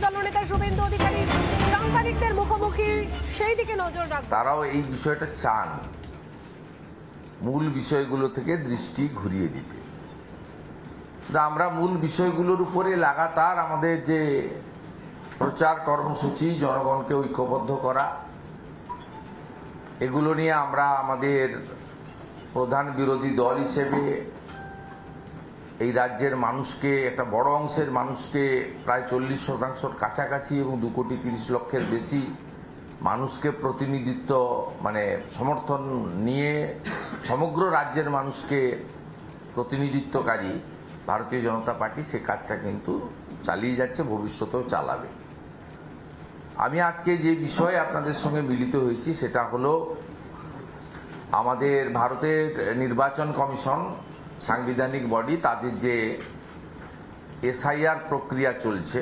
দলনেতা শুভেন্দু অধিকারী সাংবাদিকদের মুখোমুখি, সেই দিকে নজর রাখবে। তারাও এই বিষয়টা চান মূল বিষয়গুলো থেকে দৃষ্টি ঘুরিয়ে দিতে। আমরা মূল বিষয়গুলোর উপরে লাগাতার আমাদের যে প্রচার কর্মসূচি, জনগণকে ঐক্যবদ্ধ করা, এগুলো নিয়ে আমরা আমাদের প্রধান বিরোধী দল হিসেবে এই রাজ্যের মানুষকে, একটা বড় অংশের মানুষকে, প্রায় 40% কাছাকাছি এবং 2,30,00,000-এর বেশি মানুষকে প্রতিনিধিত্ব সমর্থন নিয়ে সমগ্র রাজ্যের মানুষকে প্রতিনিধিত্বকারী ভারতীয় জনতা পার্টি সে কাজটা কিন্তু চালিয়ে যাচ্ছে, ভবিষ্যতেও চালাবে। আমি আজকে যে বিষয়ে আপনাদের সঙ্গে মিলিত হয়েছি সেটা হলো আমাদের ভারতের নির্বাচন কমিশন, সাংবিধানিক বডি, তাদের যে এসআইআর প্রক্রিয়া চলছে,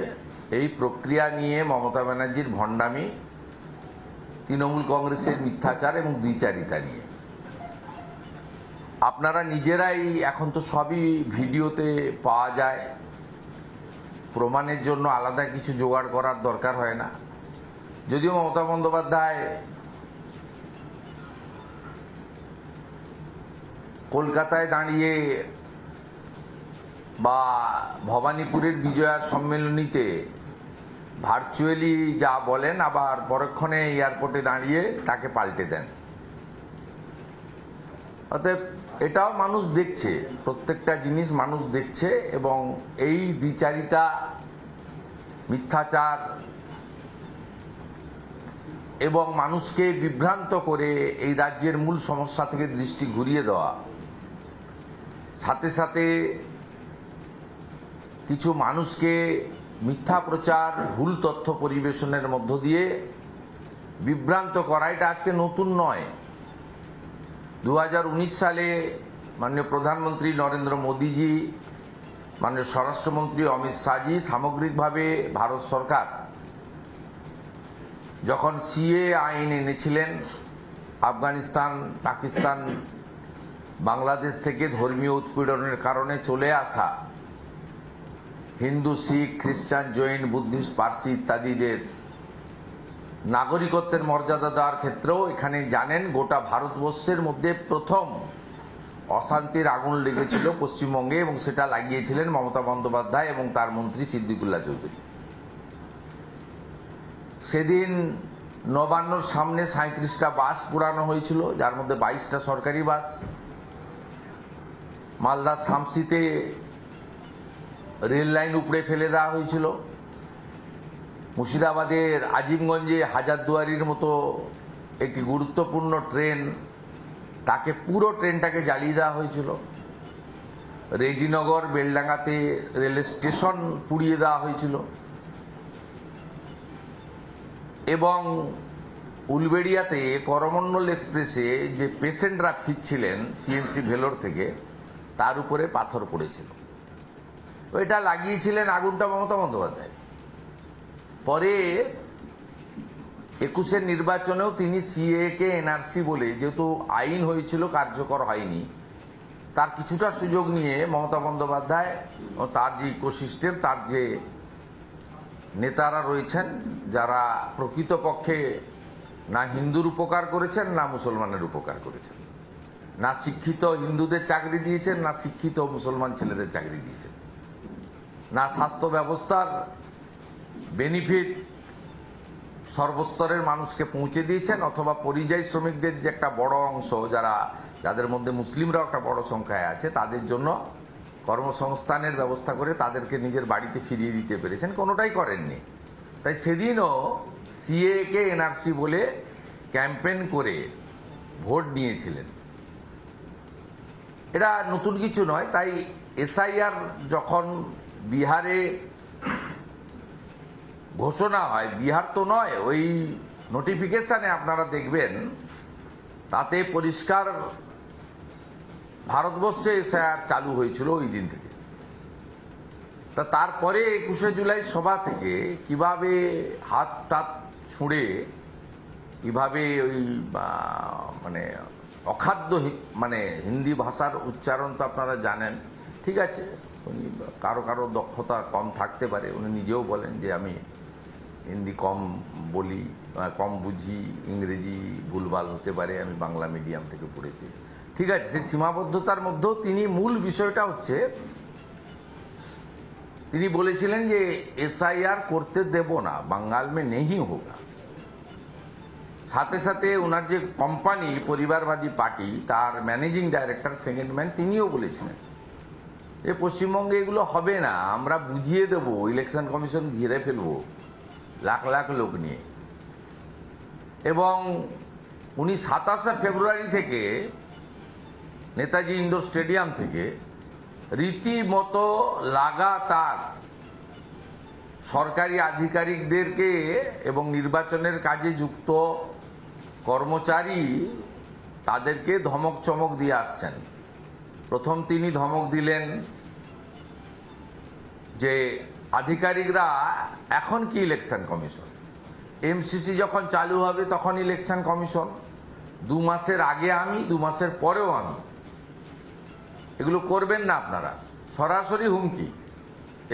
এই প্রক্রিয়া নিয়ে মমতা ব্যানার্জির ভণ্ডামি, তৃণমূল কংগ্রেসের মিথ্যাচার এবং দ্বিচারিতা নিয়ে আপনারা নিজেরাই, এখন তো সবই ভিডিওতে পাওয়া যায়, প্রমাণের জন্য আলাদা কিছু জোগাড় করার দরকার হয় না। যদিও মমতা বন্দ্যোপাধ্যায় কলকাতায় দাঁড়িয়ে বা ভবানীপুরের বিজয়া সম্মেলনীতে ভার্চুয়ালি যা বলেন, আবার পরক্ষণে এয়ারপোর্টে দাঁড়িয়ে তাকে পাল্টে দেন। অতএব এটাও মানুষ দেখছে, প্রত্যেকটা জিনিস মানুষ দেখছে, এবং এই দ্বিচারিতা, মিথ্যাচার এবং মানুষকে বিভ্রান্ত করে এই রাজ্যের মূল সমস্যা থেকে দৃষ্টি ঘুরিয়ে দেওয়া, সাথে সাথে কিছু মানুষকে মিথ্যা প্রচার, ভুল তথ্য পরিবেশনের মধ্য দিয়ে বিভ্রান্ত করা, এটা আজকে নতুন নয়। 2019 সালে মাননীয় প্রধানমন্ত্রী নরেন্দ্র মোদীজি, মাননীয় স্বরাষ্ট্রমন্ত্রী অমিত শাহজি, সামগ্রিকভাবে ভারত সরকার যখন সিএ আইন এনেছিলেন, আফগানিস্তান, পাকিস্তান, বাংলাদেশ থেকে ধর্মীয় উৎপীড়নের কারণে চলে আসা হিন্দু, শিখ, খ্রিস্টান, জৈন, বুদ্ধিস্ট, পার্সি ইত্যাদিদের নাগরিকত্বের মর্যাদা দেওয়ার ক্ষেত্রেও এখানে জানেন গোটা ভারতবর্ষের মধ্যে প্রথম অশান্তির আগুন লেগেছিল পশ্চিমবঙ্গে, এবং সেটা লাগিয়েছিলেন মমতা বন্দ্যোপাধ্যায় এবং তার মন্ত্রী সিদ্দিকুল্লাহ চৌধুরী। সেদিন নবান্নর সামনে 37টা বাস পোড়ানো হয়েছিল, যার মধ্যে 22টা সরকারি বাস। মালদা শামসিতে রেল লাইন উপড়ে ফেলে দেওয়া হয়েছিল। মুর্শিদাবাদের আজিমগঞ্জে হাজারদুয়ারির মতো একটি গুরুত্বপূর্ণ ট্রেন, তাকে পুরো ট্রেনটাকে জ্বালিয়ে দেওয়া হয়েছিল। রেজিনগর, বেলডাঙ্গাতে রেল স্টেশন পুড়িয়ে দেওয়া হয়েছিল, এবং উলবেড়িয়াতে করমণ্ডল এক্সপ্রেসে যে পেশেন্টরা ফিরছিলেন সিএনসি ভেলোর থেকে, তার উপরে পাথর পড়েছিল। এটা লাগিয়েছিলেন আগুনটা মমতা বন্দ্যোপাধ্যায়। পরে 21-এর নির্বাচনেও তিনি সিএ কে এনআরসি বলে, যেহেতু আইন হয়েছিল কার্যকর হয়নি, তার কিছুটা সুযোগ নিয়ে মমতা বন্দ্যোপাধ্যায় ও তার যে ইকোসিস্টেম, তার যে নেতারা রয়েছেন, যারা প্রকৃতপক্ষে না হিন্দুর উপকার করেছেন না মুসলমানের উপকার করেছেন, না শিক্ষিত হিন্দুদের চাকরি দিয়েছেন না শিক্ষিত মুসলমান ছেলেদের চাকরি দিয়েছেন, না স্বাস্থ্য ব্যবস্থার বেনিফিট সর্বস্তরের মানুষকে পৌঁছে দিয়েছেন, অথবা পরিযায়ী শ্রমিকদের যে একটা বড় অংশ, যাদের মধ্যে মুসলিমরাও একটা বড় সংখ্যায় আছে, তাদের জন্য কর্মসংস্থানের ব্যবস্থা করে তাদেরকে নিজের বাড়িতে ফিরিয়ে দিতে পেরেছেন, কোনোটাই করেননি। তাই সেদিনও সিএ কে এনআরসি বলে ক্যাম্পেইন করে ভোট নিয়েছিলেন। এটা নতুন কিছু নয়। তাই এসআইআর যখন বিহারে ঘোষণা হয়, বিহার তো নয়, ওই নোটিফিকেশনে আপনারা দেখবেন তাতে পরিষ্কার ভারতবর্ষে এসআইআর চালু হয়েছিল ওই দিন থেকে। তারপরে 21শে জুলাই সভা থেকে কিভাবে হাত টাত ছুঁড়ে, কিভাবে ওই অখাদ্য হিন্দি ভাষার উচ্চারণ তো আপনারা জানেন, ঠিক আছে, উনি কারো কারো দক্ষতা কম থাকতে পারে, উনি নিজেও বলেন যে আমি হিন্দি কম বলি, কম বুঝি, ইংরেজি ভুলভাল হতে পারে, আমি বাংলা মিডিয়াম থেকে পড়েছি, ঠিক আছে। সেই সীমাবদ্ধতার মধ্যেও তিনি মূল বিষয়টা হচ্ছে তিনি বলেছিলেন যে এসআইআর করতে দেব না, বাঙ্গাল মে নেই হোগা। সাথে সাথে ওনার যে কোম্পানি পরিবারবাদী পার্টি, তার ম্যানেজিং ডাইরেক্টর সেকেন্ড ম্যান, তিনিও বলেছিলেন যে পশ্চিমবঙ্গে এগুলো হবে না, আমরা বুঝিয়ে দেব, ইলেকশন কমিশন ঘিরে ফেলবো লাখ লাখ লোক নিয়ে। এবং উনি 27 ফেব্রুয়ারি থেকে নেতাজি ইন্ডোর স্টেডিয়াম থেকে রীতিমতো লাগাতার সরকারি আধিকারিকদেরকে এবং নির্বাচনের কাজে যুক্ত কর্মচারী তাদেরকে ধমক চমক দিয়ে আসছেন। প্রথম তিনি ধমক দিলেন যে আধিকারিকরা এখন কি ইলেকশন কমিশন, এমসিসি যখন চালু হবে তখন ইলেকশন কমিশন, 2 মাসের আগে আমি, 2 মাসের পরেও আমি, এগুলো করবেন না আপনারা। সরাসরি হুমকি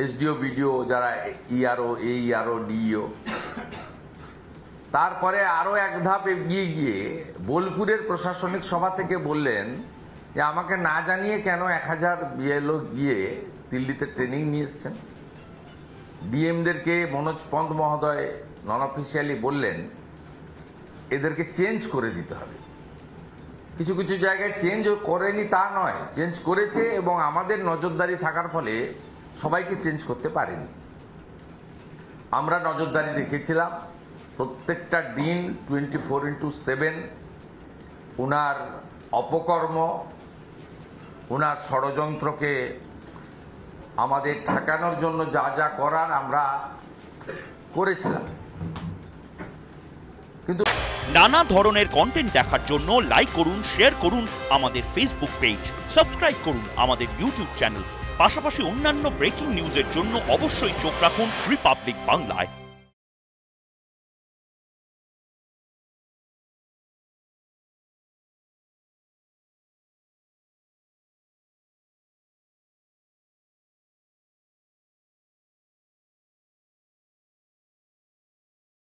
এসডিও বিডিও যারা ইআরও, এইআরও, ডিইও। তারপরে আরো এক ধাপ এগিয়ে গিয়ে বোলপুরের প্রশাসনিক সভা থেকে বললেন যে আমাকে না জানিয়ে কেন 1000 বিএলও গিয়ে দিল্লিতে ট্রেনিং নিয়ে এসছেন। ডিএমদেরকে মনোজ পন্ত মহোদয় নন অফিসিয়ালি বললেন এদেরকে চেঞ্জ করে দিতে হবে। কিছু কিছু জায়গায় চেঞ্জ করেনি তা নয়, চেঞ্জ করেছে, এবং আমাদের নজরদারি থাকার ফলে সবাইকে চেঞ্জ করতে পারেনি। আমরা নজরদারি রেখেছিলাম প্রত্যেকটা দিন 24/7 উনার অপকর্ম, উনার ষড়যন্ত্রকে আমাদের ঠেকানোর জন্য যা যা করার আমরা করেছিলাম। কিন্তু নানা ধরনের কন্টেন্ট দেখার জন্য লাইক করুন, শেয়ার করুন আমাদের ফেসবুক পেজ, সাবস্ক্রাইব করুন আমাদের ইউটিউব চ্যানেল। পাশাপাশি অন্যান্য ব্রেকিং নিউজের জন্য অবশ্যই চোখ রাখুন রিপাবলিক বাংলায়।